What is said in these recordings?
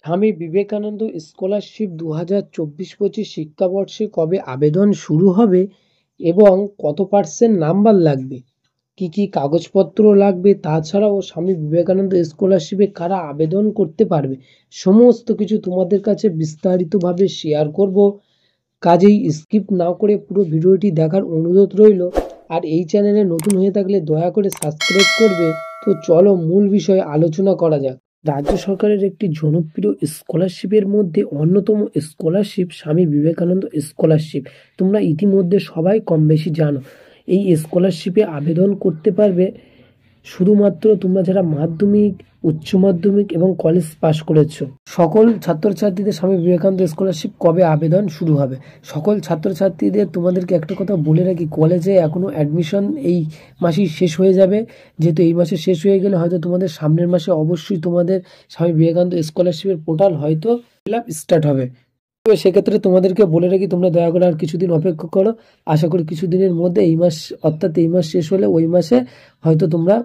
Swami Vivekananda scholarship 2024-25 শিক্ষাবর্ষে কবে আবেদন শুরু হবে এবং কত পার্সেন্ট নাম্বার লাগবে, কি কি কাগজপত্র লাগবে, তাছাড়াও স্বামী বিবেকানন্দ স্কলারশিপে কারা আবেদন করতে পারবে, সমস্ত কিছু তোমাদের কাছে বিস্তারিতভাবে শেয়ার করব। কাজেই স্কিপ না করে পুরো ভিডিওটি দেখার অনুরোধ রইল। আর এই চ্যানেলে নতুন হয়ে থাকলে দয়া করে সাবস্ক্রাইব করবে। তো চলো মূল বিষয়ে আলোচনা করা যাক। রাজ্য সরকারের একটি জনপ্রিয় স্কলারশিপের মধ্যে অন্যতম স্কলারশিপ স্বামী বিবেকানন্দ স্কলারশিপ। তোমরা ইতিমধ্যে সবাই কম বেশি জানো। এই স্কলারশিপে আবেদন করতে পারবে শুধুমাত্র তোমরা যারা মাধ্যমিক, উচ্চ মাধ্যমিক এবং কলেজ পাশ করেছো। সকল ছাত্রছাত্রীদের স্বামী বিবেকানন্দ স্কলারশিপ কবে আবেদন শুরু হবে? সকল ছাত্রছাত্রীদের তোমাদেরকে একটা কথা বলে রাখি, কলেজে এখনো অ্যাডমিশন এই মাসেই শেষ হয়ে যাবে। যেহেতু এই মাসে শেষ হয়ে গেলে হয়তো তোমাদের সামনের মাসে অবশ্যই তোমাদের স্বামী বিবেকানন্দ স্কলারশিপের পোর্টাল হয়তো ফিল আপ স্টার্ট হবে। তবে সেক্ষেত্রে তোমাদেরকে বলে রাখি, তোমরা দয়া করে আর কিছুদিন অপেক্ষা করো। আশা করি কিছুদিনের মধ্যে এই মাস, অর্থাৎ এই মাস শেষ হলে ওই মাসে হয়তো তোমরা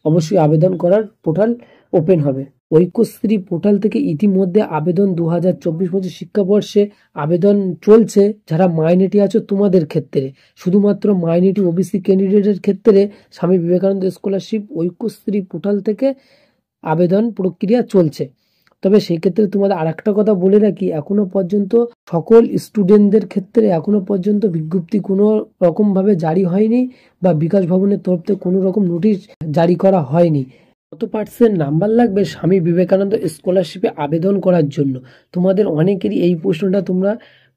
অবশ্যই আবেদন করার পোর্টাল ওপেন হবে। ঐক্যশ্রী পোর্টাল থেকে ইতিমধ্যে আবেদন 2024-25 শিক্ষাবর্ষে আবেদন চলছে। যারা মাইনরিটি আছো তোমাদের ক্ষেত্রে, শুধুমাত্র মাইনরিটি ওবিসি ক্যান্ডিডেটের ক্ষেত্রে স্বামী বিবেকানন্দ স্কলারশিপ ঐক্যশ্রী পোর্টাল থেকে আবেদন প্রক্রিয়া চলছে। তবে সেক্ষেত্রে তোমাদের আর একটা কথা বলে রাখি, এখনো পর্যন্ত সকল স্টুডেন্টদের ক্ষেত্রে এখনো পর্যন্ত বিজ্ঞপ্তি কোনো রকম ভাবে জারি হয়নি বা বিকাশ ভবনের তরফ থেকে কোনো রকম নোটিশ জারি করা হয়নি। কত পার্সেন্ট নাম্বার লাগবে স্বামী বিবেকানন্দ স্কলারশিপে আবেদন করার জন্য? তোমাদের অনেকেরই এই প্রশ্নটা তোমরা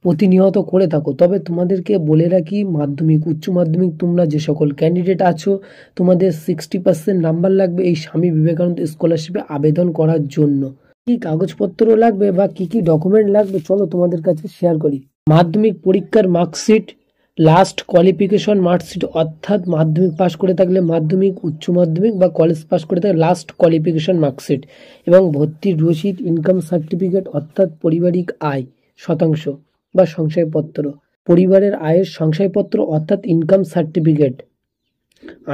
প্রতিনিয়ত করে থাকো। তবে তোমাদেরকে বলে রাখি, মাধ্যমিক, উচ্চ মাধ্যমিক তোমরা যে সকল ক্যান্ডিডেট আছো, তোমাদের 60% নাম্বার লাগবে এই স্বামী বিবেকানন্দ স্কলারশিপে আবেদন করার জন্য। কি কাগজপত্র লাগবে বা কি কি ডকুমেন্ট লাগবে চলো তোমাদের কাছে শেয়ার করি। মাধ্যমিক পরীক্ষার মার্কশিট, লাস্ট কোয়ালিফিকেশন মার্কশিট, অর্থাৎ মাধ্যমিক পাস করে থাকলে মাধ্যমিক, উচ্চ মাধ্যমিক বা কলেজ পাস করে থাকলে লাস্ট কোয়ালিফিকেশন মার্কশিট, এবং ভর্তির রসিদ, ইনকাম সার্টিফিকেট অর্থাৎ পারিবারিক আয় শতাংশ বা সংশয়পত্র, পরিবারের আয়ের সংশয়পত্র অর্থাৎ ইনকাম সার্টিফিকেট,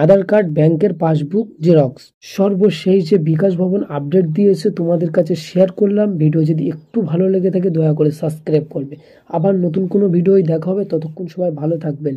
আধার কার্ড, ব্যাংকের পাসবুক জেরক্স। সর্বশেষ যে বিকাশ ভবন আপডেট দিয়েছে তোমাদের কাছে শেয়ার করলাম। ভিডিও যদি একটু ভালো লেগে থাকে দয়া করে সাবস্ক্রাইব করবে। আবার নতুন কোনো ভিডিওই দেখা হবে, ততক্ষণ সবাই ভালো থাকবেন।